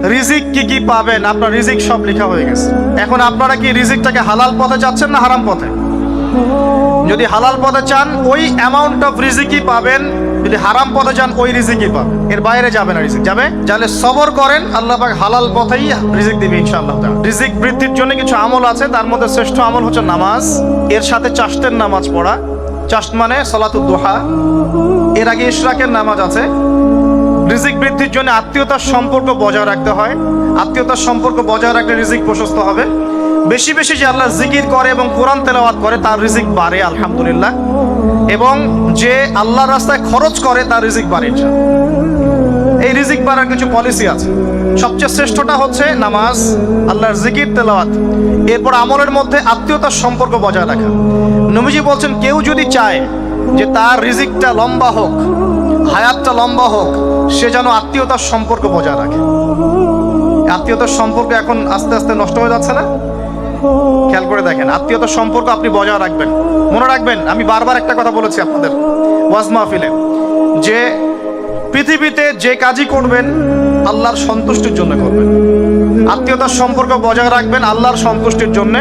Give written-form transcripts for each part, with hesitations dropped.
রিজিক কি কি পাবেন, আপনার রিজিক সব লেখা হয়ে গেছে। এখন আপনারা কি রিজিকটাকে হালাল পথে চাচ্ছেন না হারাম পথে? যদি হালাল পথে চান ওই অ্যামাউন্ট অফ রিজিকই পাবেন, যদি হারাম পথে চান ওই রিজিকই পাবেন, এর বাইরে যাবে না রিজিক। যাবে যাহলে সবর করেন, আল্লাহ পাক হালাল পথেই রিজিক দিবে ইনশাআল্লাহ। রিজিক বৃদ্ধির জন্য কিছু আমল আছে, তার মধ্যে শ্রেষ্ঠ আমল হচ্ছে নামাজ, এর সাথে চাশতের নামাজ পড়া। চাশত মানে সালাতুদ দুহা, এর আগে ইশরাকের নামাজ আছে। রিজিক বৃদ্ধির জন্য আত্মীয়তার সম্পর্ক বজায় রাখতে হয়, আত্মীয়তার সম্পর্ক বজায় রাখলে রিজিক প্রশস্ত হবে। বেশি বেশি যে আল্লাহ জিকির করে এবং কোরআন তেলাওয়াত করে তার রিজিক বাড়ে আলহামদুলিল্লাহ, এবং যে আল্লাহর রাস্তায় খরচ করে তার রিজিক বাড়ে। এই রিজিক বাড়ার কিছু পলিসি আছে। সবচেয়ে শ্রেষ্ঠটা হচ্ছে নামাজ, আল্লাহর জিকির তেলাওয়াত। এরপর আমলের মধ্যে আত্মীয়তার সম্পর্ক বজায় রাখা। নবীজি বলছেন কেউ যদি চায় যে তার রিজিকটা লম্বা হোক, হায়াতটা লম্বা হোক, সে যেন আত্মীয়তার সম্পর্ক বজায় রাখে। আত্মীয়তার সম্পর্ক এখন আস্তে আস্তে নষ্ট হয়ে যাচ্ছে না? খেয়াল করে দেখেন, আত্মীয়তার সম্পর্ক আপনি বজায় রাখবেন। মনে রাখবেন, আমি বারবার একটা কথা বলেছি আপনাদের ওয়াজ মাহফিলে, যে পৃথিবীতে যে কাজই করবেন আল্লাহর সন্তুষ্টির জন্য করবেন। আত্মীয়তার সম্পর্ক বজায় রাখবেন আল্লাহর সন্তুষ্টির জন্য,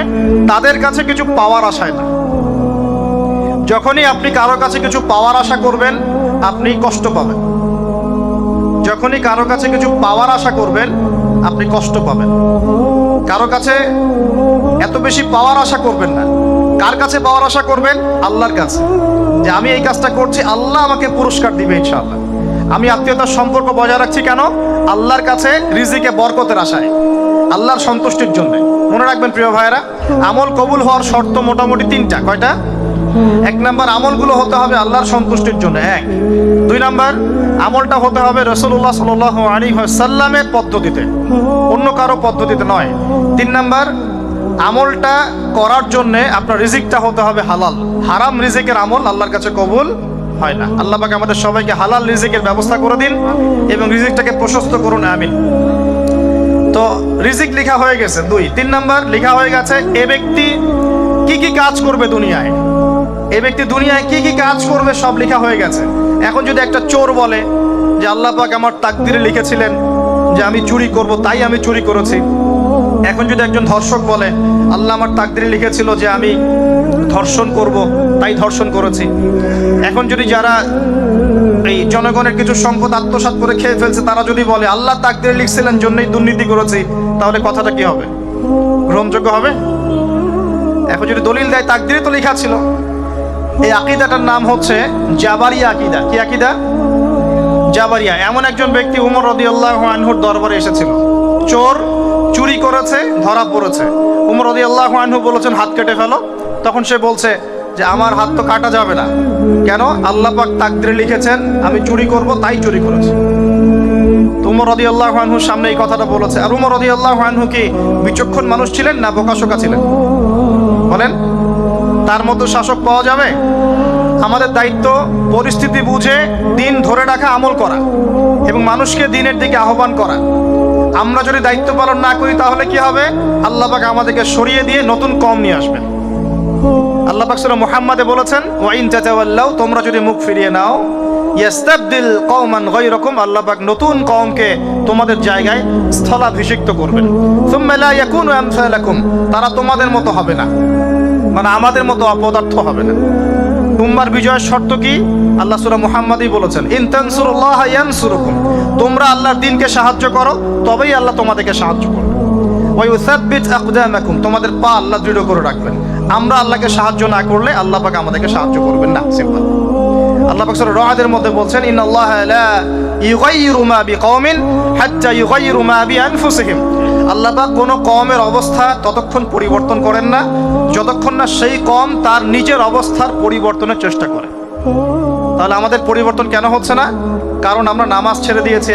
তাদের কাছে কিছু পাওয়ার আশায় না। যখনই আপনি কারো কাছে কিছু পাওয়ার আশা করবেন আপনি কষ্ট পাবেন। যখনই কারো কাছে কিছু পাওয়ার আশা করবেন আপনি কষ্ট পাবেন। কারো কাছে এত বেশি পাওয়ার আশা করবেন না। কার কাছে পাওয়ার আশা করবেন? আল্লাহর কাছে, যে আমি এই কাজটা করছি, আল্লাহ আমাকে পুরস্কার দিবে ইনশাআল্লাহ। আমি আত্মীয়তার সম্পর্ক বজায় রাখছি কেন? আল্লাহর কাছে রিজিকে বরকতের আশায়, আল্লাহর সন্তুষ্টির জন্য। মনে রাখবেন প্রিয় ভাইয়েরা, আমল কবুল হওয়ার শর্ত মোটামুটি তিনটা। কয়টা? 1 নাম্বার, আমলগুলো হতে হবে আল্লাহর সন্তুষ্টির জন্য। 1 2 নাম্বার, আমলটা হতে হবে রাসূলুল্লাহ সাল্লাল্লাহু আলাইহি ওয়াসাল্লামের পদ্ধতিতে, অন্য কারো পদ্ধতিতে নয়। 3 নাম্বার, আমলটা করার জন্য আপনার রিজিকটা হতে হবে হালাল। হারাম রিজিকের আমল আল্লাহর কাছে কবুল হয় না। আল্লাহ পাক আমাদের সবাইকে হালাল রিজিকের ব্যবস্থা করে দিন এবং রিজিকটাকে প্রশস্ত করুন, আমিন। তো রিজিক লেখা হয়ে গেছে। 2 3 নাম্বার লেখা হয়ে গেছে এ ব্যক্তি কি কি কাজ করবে দুনিয়ায়, এই ব্যক্তি দুনিয়ায় কি কি কাজ করবে সব লেখা হয়ে গেছে। এখন যদি একটা চোর বলে যে আল্লাহ পাক আমার তাকদিরে লিখেছিলেন যে আমি চুরি করব, তাই আমি চুরি করেছি। এখন যদি একজন ধর্ষক বলে আল্লাহ আমার তাকদিরে লিখেছিল যে আমি ধর্ষণ করব, তাই ধর্ষণ করেছি। এখন যদি যারা এই জনগণের কিছু সম্পদ আত্মসাৎ করে খেয়ে ফেলছে তারা যদি বলে আল্লাহ তাকদিরে লিখছিলেন জন্যই দুর্নীতি করেছি, তাহলে কথাটা কি হবে? গ্রহণযোগ্য হবে? এখন যদি দলিল দেয় তাকদিরে তো লেখা ছিল। এই আকীদাটার নাম হচ্ছে জাবারিয়া আকীদা। কি আকীদা? জাবারিয়া। এমন একজন ব্যক্তি উমর রাদিয়াল্লাহু আনহুর দরবারে এসেছিল। চোর চুরি করেছে, ধরা পড়েছে। উমর রাদিয়াল্লাহু আনহু বলেছেন হাত কেটে ফেলো। তখন সে বলছে যে আমার হাত তো কাটা যাবে না। কেন? আল্লাহ পাক তাকদিরে লিখেছেন আমি চুরি করব, তাই চুরি করেছি। উমর রাদিয়াল্লাহু আনহুর সামনে এই কথাটা বলেছে। আর উমর রাদিয়াল্লাহু আনহু কি বিচক্ষণ মানুষ ছিলেন না বোকাশোকা ছিলেন? বলেন, তার মতো শাসক পাওয়া যাবে? আমাদের দায়িত্ব পরিস্থিতি বুঝে দিন ধরে রাখা, আমল করা এবং মানুষকে দিনের দিকে আহ্বান করা। আমরা যদি দায়িত্ব পালন না করি তাহলে কি হবে? আল্লাহ পাক আমাদেরকে সরিয়ে দিয়ে নতুন কওম নিয়ে আসবেন। আল্লাহ পাক সূরা মুহাম্মাদে বলেছেন ওয়া ইন তাতাওয়াল্লাউ, তোমরা যদি মুখ ফিরিয়ে নাও, ইয়াস্তাবদিল কওমান গায়রাকুম, আল্লাহ পাক নতুন কওমকে তোমাদের জায়গায় স্থলাভিষিক্ত করবেন। সুম্মা লা ইয়াকুনু আমসালাকুম, তারা তোমাদের মতো হবে না, মানে আমাদের মতো অপদার্থ হবে না। উম্মার বিজয়ের শর্ত কি? আল্লাহ সূরা মুহাম্মাদেই বলেছেন ইন তানসুরুল্লাহা ইয়ানসুরুকুম, তোমরা আল্লাহর দ্বীনকে সাহায্য করো তবেই আল্লাহ তোমাদেরকে সাহায্য করবেন। ওয়া ইউসাব্বিত আকদামাকুম, তোমাদের পা আল্লাহ দৃঢ় করে রাখবেন। আমরা আল্লাহকে সাহায্য না করলে আল্লাহ পাক আমাদেরকে সাহায্য করবেন না। সিম্পল। আল্লাহ পাক সূরা রাদের মধ্যে বলছেন ইন্নাল্লাহা লা ইউগাইয়িরু মা বিকওমিন হাত্তা ইউগাইয়িরু মা বিআনফুসিহিম, আল্লাহ পাক কোনো কওমের অবস্থা ততক্ষণ পরিবর্তন করেন না যতক্ষণ না সেই কওম তার নিজের অবস্থার পরিবর্তনের চেষ্টা করে। তাহলে আমাদের পরিবর্তন কেন হচ্ছে না? কারণ আমরা নামাজ ছেড়ে দিয়েছি।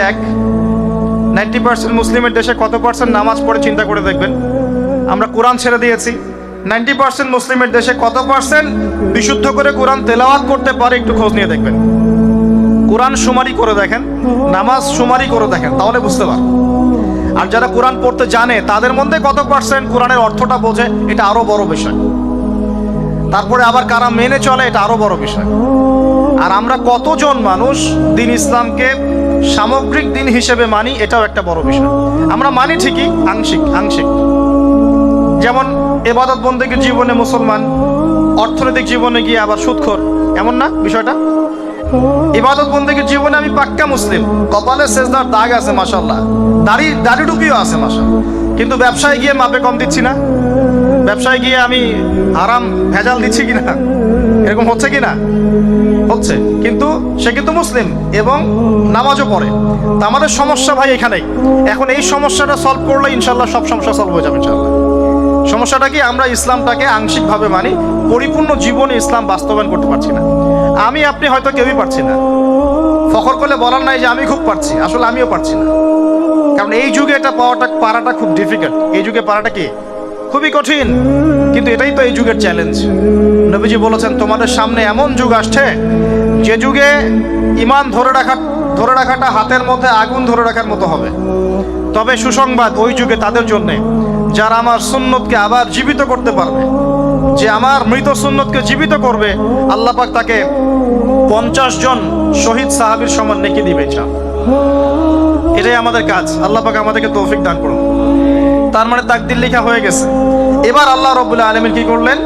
90% মুসলিমের দেশে কত পার্সেন্ট নামাজ পড়ে চিন্তা করে দেখবেন। আমরা কোরআন ছেড়ে দিয়েছি। 90% মুসলিমের দেশে কত পার্সেন্ট বিশুদ্ধ করে কোরআন তেলাওয়াত করতে পারে একটু খোঁজ নিয়ে দেখবেন। কোরআন শুমারি করে দেখেন, নামাজ শুমারি করে দেখেন, তাহলে বুঝতে পারবেন। আর যারা কোরআন পড়তে জানে তাদের মধ্যে কত পার্সেন্ট কোরআনের অর্থটা বোঝে, এটা আরো বড় বিষয়। তারপরে আবার কারা মেনে চলে, এটা আরো বড় বিষয়। আর আমরা কতজন মানুষ দ্বীন ইসলামকে সামগ্রিক দিন হিসেবে মানি, এটাও একটা বড় বিষয়। আমরা মানি ঠিকই, আংশিক আংশিক। যেমন ইবাদত বন্দেগীর জীবনে মুসলমান, অর্থনৈতিক জীবনে গিয়ে আবার সুদখোর, এমন না বিষয়টা? ইবাদত বন্দেগীর জীবনে আমি পাক্কা মুসলিম, কপালে সেজদার দাগ আছে মাশাআল্লাহ, দাড়ি টুপিও আছে মাশাআল্লাহ, কিন্তু ব্যবসায় গিয়ে মাপে কম দিচ্ছি না, ব্যবসায় গিয়ে আমি হারাম ভেজাল দিচ্ছি কিনা, এরকম হচ্ছে কিনা? হচ্ছে। কিন্তু সে কিন্তু মুসলিম এবং নামাজও পড়ে। তা আমাদের সমস্যা ভাই এখানেই। এখন এই সমস্যাটা সলভ করলে ইনশাল্লাহ সব সমস্যা সলভ হয়ে যাবে ইনশাল্লাহ। সমস্যাটা কি? আমরা ইসলামটাকে আংশিকভাবে মানি, পরিপূর্ণ জীবনে ইসলাম বাস্তবায়ন করতে পারছি না। আমি আপনি হয়তো কেউই পারছি না, ফখর করলে বলার নাই যে আমি খুব পারছি, আসলে আমিও পারছি না। কারণ এই যুগে এটা পারাটা খুব ডিফিকাল্ট। এই যুগে পারাটা কি খুবই কঠিন, কিন্তু এটাই তো এই যুগের চ্যালেঞ্জ। নবীজি বলেছেন তোমাদের সামনে এমন যুগ আসছে যে যুগে ঈমান ধরে রাখাটা হাতের মধ্যে আগুন ধরে রাখার মতো হবে। তবে সুসংবাদ ওই যুগে তাদের জন্য যারা আমার সুন্নতকে আবার জীবিত করতে পারবে। যে আমার মৃত সুন্নতকে জীবিত করবে, আল্লাহ পাক তাকে 50 জন শহীদ সাহাবীর সমান নেকি দিবে ইনশাআল্লাহ। এটাই আমাদের কাজ। আল্লাহ পাক আমাদেরকে তৌফিক দান করুন। তার মানে তাকদীর লেখা হয়ে গেছে। এবার আল্লাহ রাব্বুল আলামিন কি করলেন?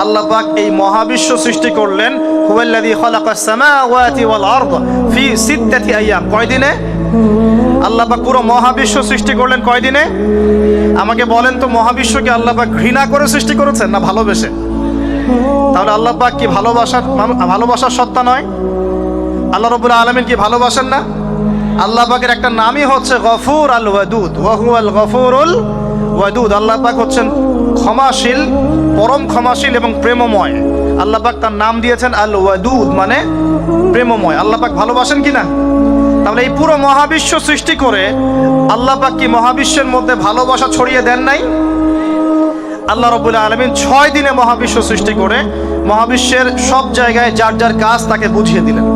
আল্লাহ পাক এই মহাবিশ্ব সৃষ্টি করলেন। হুয়াল্লাযী খালাকাস সামাওয়াতি ওয়াল আরদ ফি সিত্তাতি আইয়াম। কয় দিনে? আল্লাহ পাক পুরো মহাবিশ্ব সৃষ্টি করলেন কয় দিনে? আমাকে বলেন তো, মহাবিশ্বকে আল্লাহ পাক ঘৃণা করে সৃষ্টি করেছেন না ভালোবেসে? তাহলে আল্লাহ পাক কি ভালোবাসার সত্তা নয়? আল্লাহ রাব্বুল আলামিন কি ভালোবাসেন না? আল্লাহ পাকের একটা নামই হচ্ছে গফুর আল ওয়াদুদ, ওয়া হুয়াল গফুরুল ওয়াদুদ। আল্লাহ পাক হচ্ছেন ক্ষমাশীল, পরম ক্ষমাশীল এবং প্রেমময়। আল্লাহ পাক তার নাম দিয়েছেন আল ওয়াদুদ, মানে প্রেমময়। আল্লাহ পাক ভালোবাসেন কিনা? তাহলে এই পুরো মহাবিশ্ব সৃষ্টি করে আল্লাহ পাক কি মহাবিশ্বের মধ্যে ভালোবাসা ছড়িয়ে দেন নাই? আল্লাহ রাব্বুল আলামিন 6 দিনে মহাবিশ্ব সৃষ্টি করে মহাবিশ্বের সব জায়গায় যার যার কাজ তাকে বুঝিয়ে দিলেন।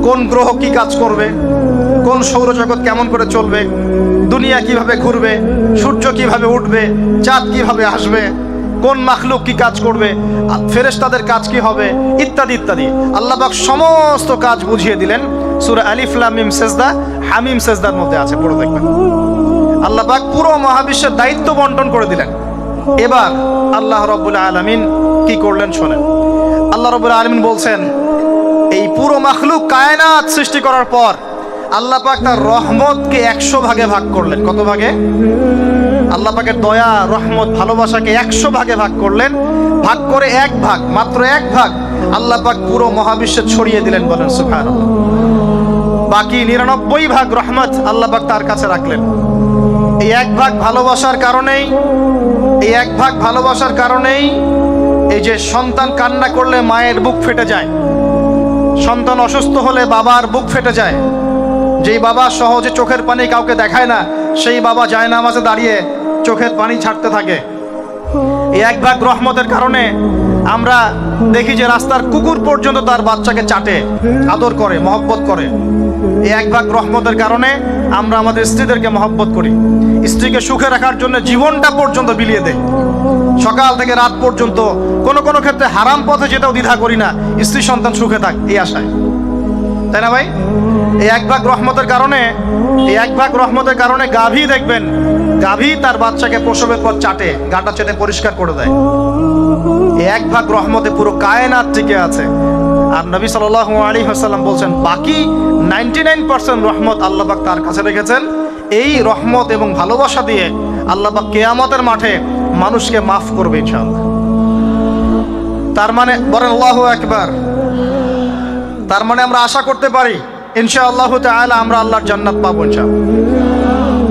কোন গ্রহ কি কাজ করবে, কোন সৌরজগৎ কেমন করে চলবে, দুনিয়া কিভাবে ঘুরবে, সূর্য কিভাবে উঠবে, চাঁদ কিভাবে আসবে, কোন মাখলুক কি কাজ করবে, ফেরেশতাদের কাজ কি হবে, ইত্যাদি ইত্যাদি। আল্লাহ পাক সমস্ত কাজ বুঝিয়ে দিলেন। সূরা আলিফ লাম মিম সেজদা, হামিম সেজদার মধ্যে আছে, পড়ে দেখবেন। আল্লাহ পাক পুরো মহাবিশ্বের দায়িত্ব বন্টন করে দিলেন। এবার আল্লাহ রাব্বুল আলামিন কি করলেন শোনেন। আল্লাহ রাব্বুল আলামিন বলছেন, এই পুরো মাখলুক কায়নাত সৃষ্টি করার পর আল্লাহ পাক তার রহমতকে 100 ভাগে ভাগ করলেন। কত ভাগে? আল্লাহ পাকের দয়া, রহমত, ভালোবাসাকে 100 ভাগে ভাগ করলেন। ভাগ করে এক ভাগ, মাত্র এক ভাগ আল্লাহ পাক পুরো মহাবিশ্বে ছড়িয়ে দিলেন, বলেন সুবহানাল্লাহ। বাকি 99 ভাগ রহমত আল্লাহ পাক তার কাছে রাখলেন। এই এক ভাগ ভালোবাসার কারণেই, এই যে সন্তান কান্না করলে মায়ের বুক ফেটে যায়, সন্তান অসুস্থ হলে বাবার বুক ফেটে যায়, যেই বাবা সহজে চোখের পানি কাউকে দেখায় না, সেই বাবা জায়নামাজে দাঁড়িয়ে চোখের পানি ছাড়তে থাকে। এই এক ভাগ রহমতের কারণে আমরা দেখি যে রাস্তার কুকুর পর্যন্ত তার বাচ্চাকে চাটে, আদর করে, মহব্বত করে। এই এক ভাগ রহমতের কারণে আমরা আমাদের স্ত্রীদেরকে মহব্বত করি, স্ত্রীকে সুখে রাখার জন্য জীবনটা পর্যন্ত বিলিয়ে দেই। সকাল থেকে রাত পর্যন্ত কোনো ক্ষেত্রে হারাম পথে যেটাও দ্বিধা করি না, স্ত্রী সন্তান সুখে থাক এই আশায়, তাই না ভাই? এই এক ভাগ রহমতের কারণে গাভী দেখবেন, গাভী তার বাচ্চাকে প্রসবের পর চাটে, গাটা চেটে পরিষ্কার করে দেয়। এই এক ভাগ রহমতে পুরো কায়নাত টিকে আছে। আর নবী সাল্লাল্লাহু আলাইহি ওয়াসাল্লাম বলছেন, বাকি 99% রহমত আল্লাহ পাক তার কাছে রেখেছেন। এই রহমত এবং ভালোবাসা দিয়ে আল্লাহ পাক কিয়ামতের মাঠে মানুষকে মাফ করবে ইনশাআল্লাহ। তার মানে বলেন আল্লাহু আকবার। তার মানে আমরা আশা করতে পারি ইনশাআল্লাহ তাআলা আমরা আল্লাহর জান্নাত পাবো ইনশাআল্লাহ।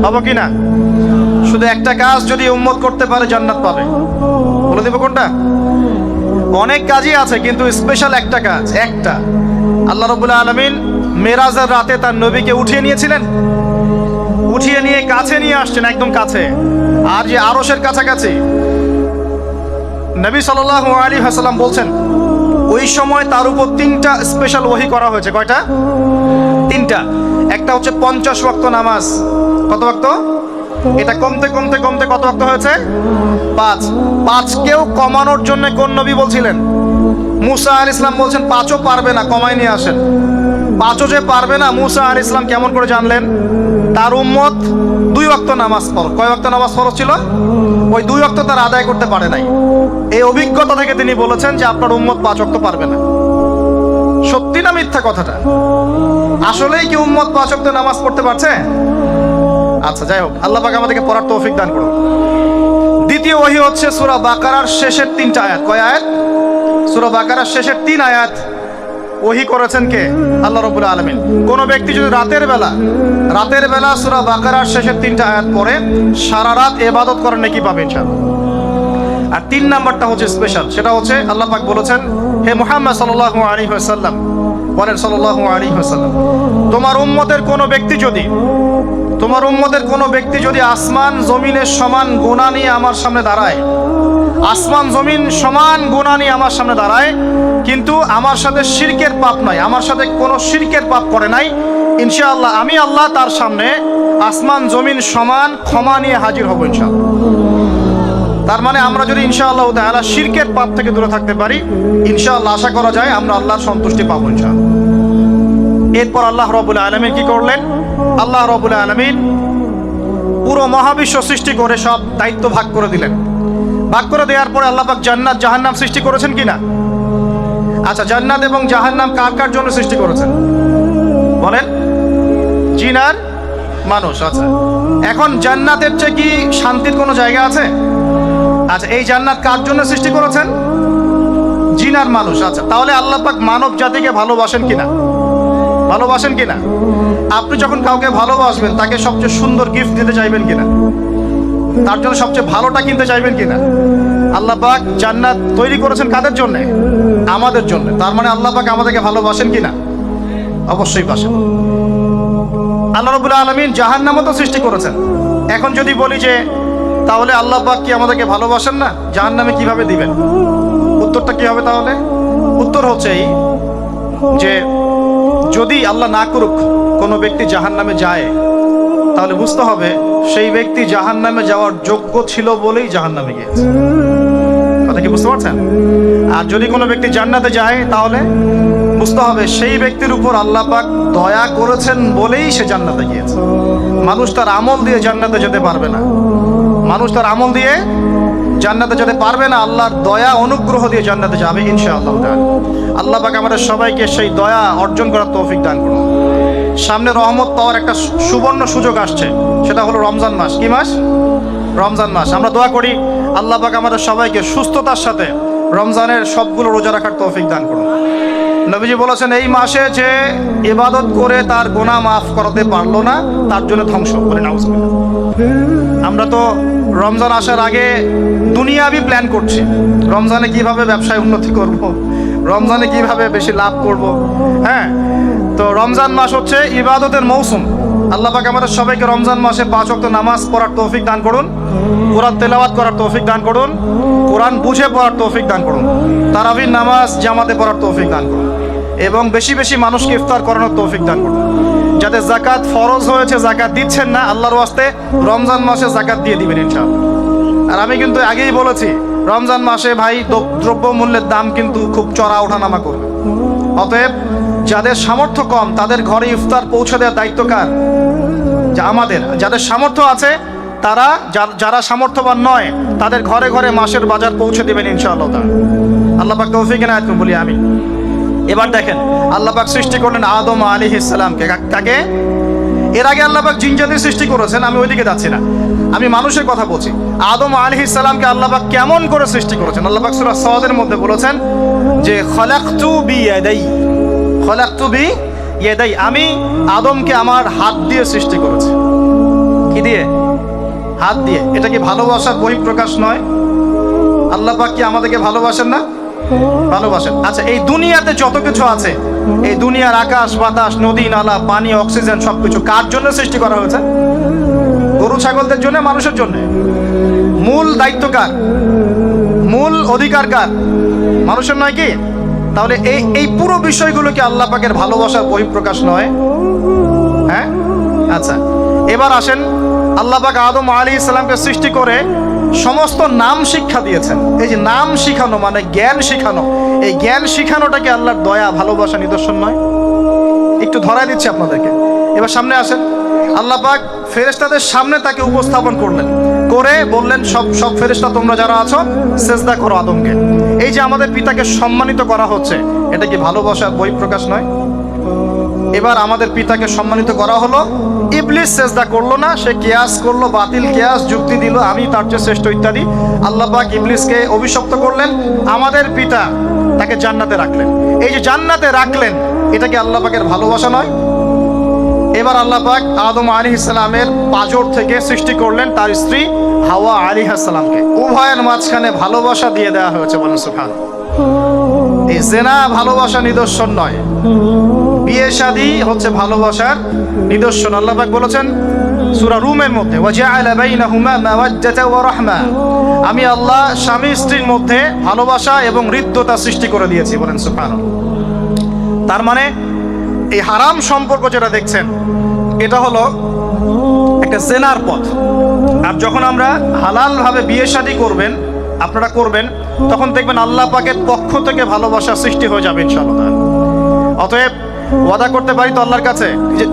পাবো কিনা? শুধু একটা কাজ যদি উম্মত করতে পারে জান্নাত পাবে। বলে দেব কোনটা? অনেক কাজই আছে, কিন্তু স্পেশাল একটা কাজ, একটা। আল্লাহ রাব্বুল আলামিন মেরাজের রাতে তার নবীকে উঠিয়ে নিয়েছিলেন, উঠিয়ে নিয়ে কাছে নিয়ে আসছেন, একদম কাছে, আর যে আরশের কাছাকাছি। নবী সাল্লাল্লাহু আলাইহি ওয়াসাল্লাম বলছেন, ওই সময় তার উপর 3টা স্পেশাল ওহী করা হয়েছে। কয়টা? 3টা। একটা হচ্ছে 50 ওয়াক্ত নামাজ। কত ওয়াক্ত? এটা কমতে কত ওয়াক্ত হয়েছে? 5। 5কেও কমানোর জন্য কোন নবী বলছিলেন? মুসা আলাইহিস সালাম বলছেন 5ও পারবে না, কমাই নিয়ে আসেন। পাঁচও যে পারবে না, মুসা আলাইহিস সালাম কেমন করে জানলেন? তার উম্মত 2 ওয়াক্ত নামাজ পড়ে। কয় ওয়াক্ত নামাজ ফরজ ছিল? ওই 2 ওয়াক্ত তার আদায় করতে পারে নাই। এই অভিজ্ঞতা থেকে তিনি বলেছেন যে আপনার উম্মত 5 ওয়াক্ত পারবে না। সত্যি না মিথ্যা কথাটা? আসলেই কি উম্মত 5 ওয়াক্ত নামাজ পড়তে পারছে? আচ্ছা, যাই হোক, আল্লাহ পাক আমাদেরকে পড়ার তৌফিক দান করুন। দ্বিতীয় ওহী হচ্ছে সূরা বাকারার শেষের 3টা আয়াত। কয় আয়াত? সূরা বাকারার শেষের 3 আয়াত ওহী করেছেন কে? আল্লাহ রাব্বুল আলামিন। কোন ব্যক্তি যদি রাতের বেলা সূরা বাকারার শেষের 3টা আয়াত পড়ে সারা রাত ইবাদত করেন নাকি পাবে ইনশাআল্লাহ। আর 3 নাম্বারটা হচ্ছে স্পেশাল, সেটা হচ্ছে আল্লাহ পাক বলেছেন, হে মুহাম্মদ সাল্লাল্লাহু আলাইহি ওয়াসাল্লাম, বলেন সাল্লাল্লাহু আলাইহি ওয়াসাল্লাম, তোমার উম্মতের কোনো ব্যক্তি যদি আসমান জমিনের সমান গুনাহ নিয়ে আমার সামনে দাঁড়ায়, আসমান জমিন সমান গুনাহ নিয়ে আমার সামনে দাঁড়ায়, কিন্তু আমার সাথে শিরকের পাপ নাই, আমার সাথে কোনো শিরকের পাপ করে নাই, ইনশাআল্লাহ আমি আল্লাহ তার সামনে আসমান জমিন সমান ক্ষমা নিয়ে হাজির হব ইনশাআল্লাহ। তার মানে আমরা যদি ইনশাআল্লাহ তাআলা শিরকের পাপ থেকে দূরে থাকতে পারি, ইনশাআল্লাহ আশা করা যায় আমরা আল্লাহর সন্তুষ্টি পাবো ইনশাআল্লাহ। এরপর আল্লাহ রাব্বুল আলামিন কি করলেন? আল্লাহ রাব্বুল আলামিন পুরো মহাবিশ্ব সৃষ্টি করে সব দায়িত্ব ভাগ করে দিলেন। ভাগ করে দেওয়ার পরে আল্লাহ পাক জান্নাত জাহান্নাম সৃষ্টি করেছেন কিনা? আচ্ছা, জান্নাত এবং জাহান্নাম কার কার জন্য সৃষ্টি করেছেন বলেন? জিন আর মানুষ। আচ্ছা, এখন জান্নাতের চেয়ে কি শান্তির কোনো জায়গা আছে? আচ্ছা, এই জান্নাত কার জন্য সৃষ্টি করেছেন? জিন আর মানুষ। আচ্ছা, তাহলে আল্লাহ পাক মানব জাতিকে ভালোবাসেন কিনা? ভালোবাসেন কিনা? আপনি যখন কাউকে ভালোবাসবেন তাকে সবচেয়ে সুন্দর গিফট দিতে চাইবেন কিনা? তার জন্য সবচেয়ে ভালোটা কিনতে চাইবেন কিনা? আল্লাহ পাক জান্নাত তৈরি করেছেন কাদের জন্য? আমাদের জন্য। তার মানে আল্লাহ পাক আমাদেরকে ভালোবাসেন কিনা? অবশ্যই বাসেন। আল্লাহ রাব্বুল আলামিন জাহান্নামও তো সৃষ্টি করেছেন। এখন যদি বলি যে তাহলে আল্লাহ পাক কি আমাদেরকে ভালোবাসেন না, জাহান্নামে কিভাবে দিবেন? উত্তরটা কি হবে তাহলে? উত্তর হচ্ছে এই যে যদি আল্লাহ না করুক কোনো ব্যক্তি জাহান্নামে যায়, তাহলে বুঝতে হবে সেই ব্যক্তি জাহান্নামে যাওয়ার যোগ্য ছিল বলেই জাহান্নামে গিয়েছে। কথা কি বুঝতে পারছেন? আর যদি কোনো ব্যক্তি জান্নাতে যায়, তাহলে বুঝতে হবে সেই ব্যক্তির উপর আল্লাহ পাক দয়া করেছেন বলেই সে জান্নাতে গিয়েছে। মানুষ তার আমল দিয়ে জান্নাতে যেতে পারবে না। মানুষ তার আমল দিয়ে জান্নাতে যেতে পারবে না, আল্লাহর দয়া অনুগ্রহ দিয়ে জান্নাতে যাবে ইনশাআল্লাহ তাআলা। আল্লাহ পাক আমাদের সবাইকে সেই দয়া অর্জন করার তৌফিক দান করুন। সামনে রহমত পাওয়ার একটা সুবর্ণ সুযোগ আসছে, সেটা হলো রমজান মাস। কি মাস? রমজান মাস। আমরা দোয়া করি আল্লাহ পাক আমাদের সবাইকে সুস্থতার সাথে রমজানের সবগুলো রোজা রাখার তৌফিক দান করুন। নবীজি বলেছেন, এই মাসে যে ইবাদত করে তার গুনাহ মাফ করতে পারলো না, তার জন্য ধ্বংস করে নাউজুবিল্লাহ। আমরা তো রমজান আসার আগে দুনিয়াবি প্ল্যান করছি, রমজানে কিভাবে ব্যবসায় উন্নতি করব, রমজানে কিভাবে বেশি লাভ করব। হ্যাঁ, তো রমজান মাস হচ্ছে ইবাদতের মৌসুম। আল্লাহ পাক আমাদের সবাইকে রমজান মাসে 5 ওয়াক্ত নামাজ পড়ার তৌফিক দান করুন, কোরআন তেলাওয়াত করার তৌফিক দান করুন, কোরআন বুঝে পড়ার তৌফিক দান করুন, তারাবির নামাজ জামাতে পড়ার তৌফিক দান করুন, এবং বেশি বেশি মানুষকে ইফতার করানোর তৌফিক দান করুন। যাতে যাকাত ফরজ হয়েছে, যাকাত দিচ্ছেন না, আল্লাহর ওয়াস্তে রমজান মাসে যাকাত দিয়ে দিবেন ইনশাআল্লাহ। আর আমি কিন্তু আগেই বলেছি, রমজান মাসে ভাই দ্রব্য মূল্যের দাম কিন্তু খুব চড়া ওঠানামা করবে। অতএব যাদের সামর্থ্য কম তাদের ঘরে ইফতার পৌঁছে দেওয়ার দায়িত্ব কার? আমাদের। যাদের সামর্থ্য আছে তারা, যারা সামর্থ্যবান নয় তাদের ঘরে ঘরে মাসের বাজার পৌঁছে দেবেন ইনশাআল্লাহ। আল্লাহ পাক তৌফিক এনায়েত করুন বলি আমি। এবার দেখেন, আল্লাহ পাক সৃষ্টি করলেন আদম আলাইহিস সালামকে। কাকে? এর আগে আল্লাহ পাক জিন জাতি সৃষ্টি করেছেন, আমি ওইদিকে যাচ্ছি না, আমি মানুষের কথা বলছি। আদম আলাইহিস সালামকে আল্লাহ পাক কেমন করে সৃষ্টি করেছেন? আল্লাহ পাক সূরা সাদের মধ্যে বলেছেন যে খলাকতু বিয়াদাই, খলাকতু বিয়াদাই, আমি আদমকে আমার হাত দিয়ে সৃষ্টি করেছি। কি দিয়ে? হাত দিয়ে। এটা কি ভালোবাসার বহিঃপ্রকাশ নয়? আল্লাহ পাক কি আমাদেরকে ভালোবাসেন না? ভালোবাসেন। আচ্ছা, এই দুনিয়াতে যত কিছু আছে, এই দুনিয়ার আকাশ বাতাস নদী নালা পানি অক্সিজেন সবকিছু কার জন্য সৃষ্টি করা হয়েছে? গরু ছাগলদের জন্য, মানুষের জন্য। মূল দায়িত্ব কার? মূল অধিকার কার? মানুষের নয় কি? তাহলে এই পুরো বিষয়গুলো কি আল্লাহ পাকের ভালোবাসার বহিঃপ্রকাশ নয়? হ্যাঁ। আচ্ছা, এবার আসেন, আল্লাহ পাক আদম আলাইহিস সালামকে সৃষ্টি করে সমস্ত নাম শিক্ষা দিয়েছেন। এই যে নাম শিখানো মানে জ্ঞান শিখানো, এই জ্ঞান শিখানোটা কি আল্লাহর দয়া ভালোবাসা নিদর্শন নয়? একটু ধরাই দিচ্ছি আপনাদেরকে। এবার সামনে আসেন। আল্লাহ পাক ফেরেশতাদের সামনে তাকে উপস্থাপন করলেন, করে বললেন সব ফেরেশতা তোমরা যারা আছো সেজদা করো আদমকে। এই যে আমাদের পিতাকে সম্মানিত করা হচ্ছে, এটা কি ভালোবাসার বহিঃপ্রকাশ নয়? এবার আমাদের পিতাকে সম্মানিত করা হলো, ইবলিস সেজদা করলো না, সে কিয়াস করলো, বাতিল কিয়াস যুক্তি দিল আমি তার চেয়ে শ্রেষ্ঠ ইত্যাদি। আল্লাহ পাক ইবলিসকে অভিশপ্ত করলেন, আমাদের পিতা তাকে জান্নাতে রাখলেন। এই যে জান্নাতে রাখলেন, এটা কি আল্লাহ পাকের ভালোবাসা নয়? এবার আল্লাহ পাক আদম আলাইহিস সালামের পাঁজর থেকে সৃষ্টি করলেন তার স্ত্রী হাওয়া আলাইহিস সালামকে। উভয়ের মাঝখানে ভালোবাসা দিয়ে দেওয়া হয়েছে, বলেন সুবহানাল্লাহ। এই জেনা ভালোবাসা নিদর্শন নয়, বিয়ে শাদী হচ্ছে ভালোবাসার নিদর্শন। আল্লাহ পাক বলেছেন সূরা রুমের মধ্যে, ওয়াজআলা বাইনাহুমা মাওয়াজ্জাতা ওয়া রাহমা, আমি আল্লাহ স্বামী স্ত্রীর মধ্যে ভালোবাসা এবং হৃদ্যতা সৃষ্টি করে দিয়েছি, বলেন সুবহানাল্লাহ। তার মানে এই হারাম সম্পর্ক যেটা দেখছেন, এটা হলো একটা জেনার পথ। আর যখন আমরা হালাল ভাবে বিয়ে শাদী করবেন, আপনারা করবেন, তখন দেখবেন আল্লাহ পাকের পক্ষ থেকে ভালোবাসা সৃষ্টি হয়ে যাবে ইনশাআল্লাহ। অতএব ওয়াদা করতে পারি তো আল্লাহর কাছে,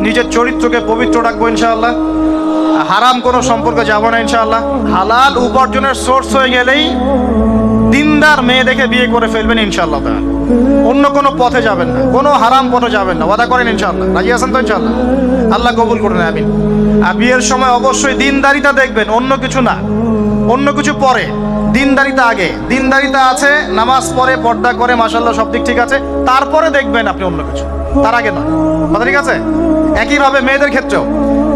নিজের চরিত্রকে পবিত্র রাখবো ইনশাআল্লাহ, হারাম কোনো সম্পর্কে যাব না ইনশাআল্লাহ। হালাল উপার্জনের সোর্স হয়ে গেলেই দিনদার মেয়ে দেখে বিয়ে করে ফেলবেন ইনশাআল্লাহ। অন্য কোনো পথে যাবেন না, কোনো হারাম পথে যাবেন না, ওয়াদা করেন ইনশাআল্লাহ। রাজি আছেন তো ইনশাআল্লাহ? আল্লাহ কবুল করুন, আমিন। আর বিয়ের সময় অবশ্যই দিনদারিতা দেখবেন, অন্য কিছু না, অন্য কিছু পরে, দিনদারিতা আগে। দিনদারিতা আছে, নামাজ পড়ে, পর্দা করে, মাশাআল্লাহ সব দিক ঠিক আছে, তারপরে দেখবেন আপনি অন্য কিছু, তার আগে নয়। কথা ঠিক আছে? একইভাবে মেয়েদের ক্ষেত্রেও,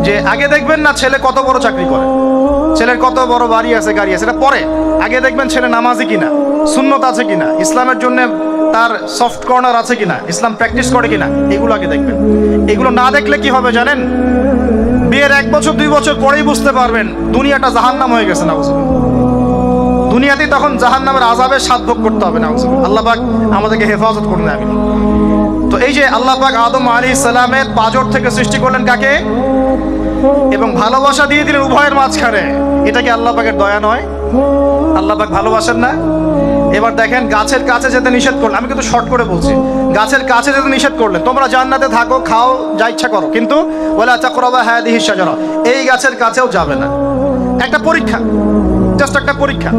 যে আগে দেখবেন না ছেলে কত বড় চাকরি করে, ছেলের কত বড় বাড়ি আছে, গাড়ি আছে, এটা পরে। আগে দেখবেন ছেলে নামাজি কিনা, সুন্নত আছে কিনা, ইসলামের জন্য তার সফট কর্নার আছে কিনা, ইসলাম প্র্যাকটিস করে কিনা, এগুলো আগে দেখবেন। এগুলো না দেখলে কি হবে জানেন? বিয়ের 1 বছর 2 বছর পরেই বুঝতে পারবেন দুনিয়াটা জাহান্নাম হয়ে গেছে। নাউজুবিল্লাহ, দুনিয়াতেই তখন জাহান্নামের আযাবের স্বাদ ভোগ করতে হবে। নাউজুবিল্লাহ, আল্লাহ পাক আমাদেরকে হেফাজত করুন, আমিন। তো এই যে আল্লাহ পাক আদম আলাইহিস সালামের পাঁজর থেকে সৃষ্টি করলেন কাকে, এবং ভালোবাসা দিয়ে দিলেন উভয়ের মাঝখানে, এটা কি আল্লাহ পাকের দয়া নয়? আল্লাহ পাক ভালোবাসেন না? এবার দেখেন, গাছের কাছে যেতে নিষেধ করলেন, আমি কিন্তু শর্ট করে বলছি, গাছের কাছে যেতে নিষেধ করলেন, তোমরা জান্নাতে থাকো, খাও, যা ইচ্ছা করো, কিন্তু ওয়ালা তাকরাবা হাদিহিশ শাজারা, এই গাছের কাছেও যাবে না। একটা পরীক্ষা, জাস্ট একটা পরীক্ষা।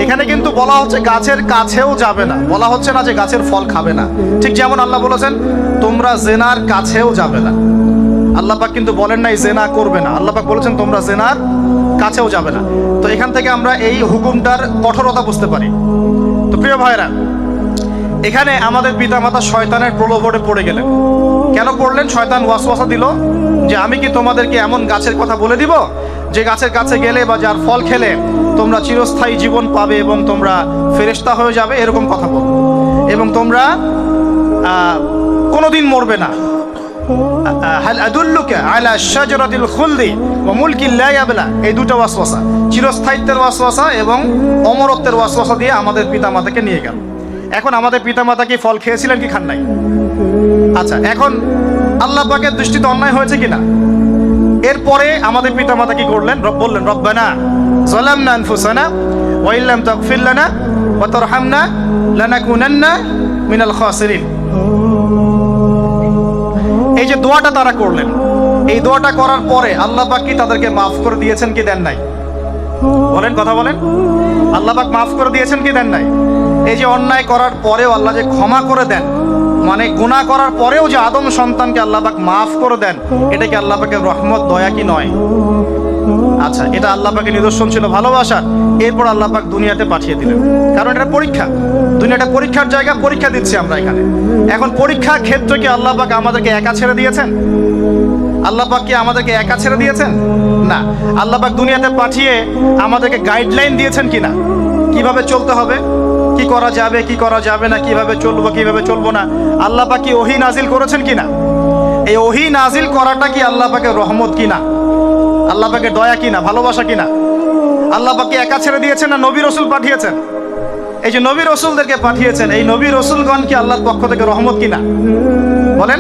এখানে কিন্তু বলা হচ্ছে গাছের কাছেও যাবে না, বলা হচ্ছে না যে গাছের ফল খাবে না। ঠিক যেমন আল্লাহ বলেছেন তোমরা জেনার কাছেও যাবে না। আল্লাহ পাক কিন্তু বলেন নাই জেনা করবে না, আল্লাহ পাক বলেছেন তোমরা জেনার কাছেও যাবে না। তো এখান থেকে আমরা এই হুকুমটার কঠোরতা বুঝতে পারি। তো প্রিয় ভাইরা, এখানে আমাদের পিতামাতা শয়তানের প্রলোভনে পড়ে গেলেন। কেন পড়লেন? শয়তান ওয়াসওয়াসা দিল যে আমি কি তোমাদেরকে এমন গাছের কথা বলে দিব যে গাছের কাছে গেলে বা যার ফল খেলে তোমরা চিরস্থায়ী জীবন পাবে এবং তোমরা ফেরেশতা হয়ে যাবে, এরকম কথা বল, এবং তোমরা কোনোদিন মরবে না। হাল আদুল্লুকা আলা শাজারাতিল খুলদি ওয়া মুলকিন লা ইয়াবলা, এই দুটো ওয়াসওয়াসা, চিরস্থায়িত্বের ওয়াসওয়াসা এবং অমরত্বের ওয়াসওয়াসা দিয়ে আমাদের পিতামাতাকে নিয়ে গেল। এখন আমাদের পিতামাতা কি ফল খেয়েছিলেন কি খান নাই? আচ্ছা, এখন আল্লাহ পাকের দৃষ্টিতে অন্যায় হয়েছে কিনা? এরপরে আমাদের পিতামাতা কি করলেন? বললেন রব্বানা যালামনা আনফুসানা ওয়া ইল্লাম তাগফির লানা ওয়া তারহামনা লানাকুনান্না মিনাল খাসিরিন। এই যে দোয়াটা তারা করলেন, এই দোয়াটা করার পরে আল্লাহ পাক কি তাদেরকে মাফ করে দিয়েছেন কি দেন নাই? বলেন, কথা বলেন। আল্লাহ পাক মাফ করে দিয়েছেন কি দেন নাই? এই যে অন্যায় করার পরেও আল্লাহ যে ক্ষমা করে দেন, মানে গুনাহ করার পরেও যে আদম সন্তানকে আল্লাহ পাক মাফ করে দেন, এটা কি আল্লাহ পাকের রহমত, দয়া কি নয়? আচ্ছা, এটা আল্লাহ পাকের নিদর্শন ছিল ভালোবাসা। এরপর আল্লাহ পাক দুনিয়াতে পাঠিয়ে দিলেন, কারণ এটা পরীক্ষা। দুনিয়াটা পরীক্ষার জায়গা, পরীক্ষা দিচ্ছি আমরা এখানে। এখন পরীক্ষার ক্ষেত্রে কি আল্লাহ পাক আমাদেরকে একা ছেড়ে দিয়েছেন? আল্লাহ পাক কি আমাদেরকে একা ছেড়ে দিয়েছেন? না, আল্লাহ পাক দুনিয়াতে পাঠিয়ে আমাদেরকে গাইডলাইন দিয়েছেন কিনা, কিভাবে চলতে হবে, কি করা যাবে, কি করা যাবে না, কিভাবে চলবো, কিভাবে চলবো না। আল্লাহ পাক কি ওহী নাজিল করেছেন কিনা? এই ওহী নাজিল করাটা কি আল্লাহ পাকের রহমত কিনা, আল্লাহ পাকের দয়া কিনা, ভালোবাসা কিনা? আল্লাহ পাক কি একা ছেড়ে দিয়েছেন না নবী রসুল পাঠিয়েছেন? এই যে নবী রসুলদেরকে পাঠিয়েছেন, এই নবী রসুলগণ কি আল্লাহর পক্ষ থেকে রহমত কিনা? বলেন।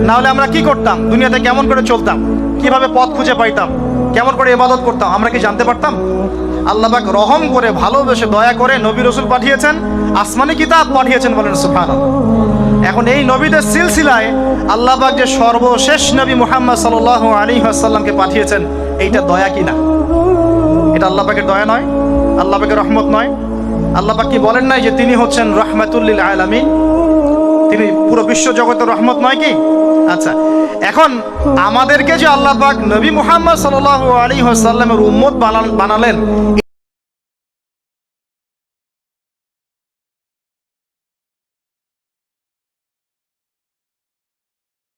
না হলে আমরা কি করতাম? দুনিয়াতে কেমন করে চলতাম, কিভাবে পথ খুঁজে পাইতাম, কেমন করে ইবাদত করতাম, আমরা কি জানতে পারতাম? আল্লাহ পাক রহম করে, ভালোবেসে, দয়া করে নবী রসুল পাঠিয়েছেন, আসমানি কিতাব পাঠিয়েছেন, বলেন সুবহানাল্লাহ। এখন এই নবীদের সিলসিলায় আল্লাহ পাক যে সর্বশেষ নবী মুহাম্মদ সাল্লাল্লাহু আলাইহি ওয়াসাল্লামকে পাঠিয়েছেন, এইটা দয়া কিনা? এটা আল্লাহ পাকের দয়া নয়? আল্লাহ পাকের রহমত নয়? আল্লাহ পাক কি বলেন নাই যে তিনি হচ্ছেন রাহমাতুল লিল আলামিন? তিনি পুরো বিশ্ব জগতের রহমত নয় কি? আচ্ছা, এখন আমাদেরকে যে আল্লাহ পাক নবী মুহাম্মদ সাল্লাল্লাহু আলাইহি ওয়াসাল্লামের উম্মত বানালেন,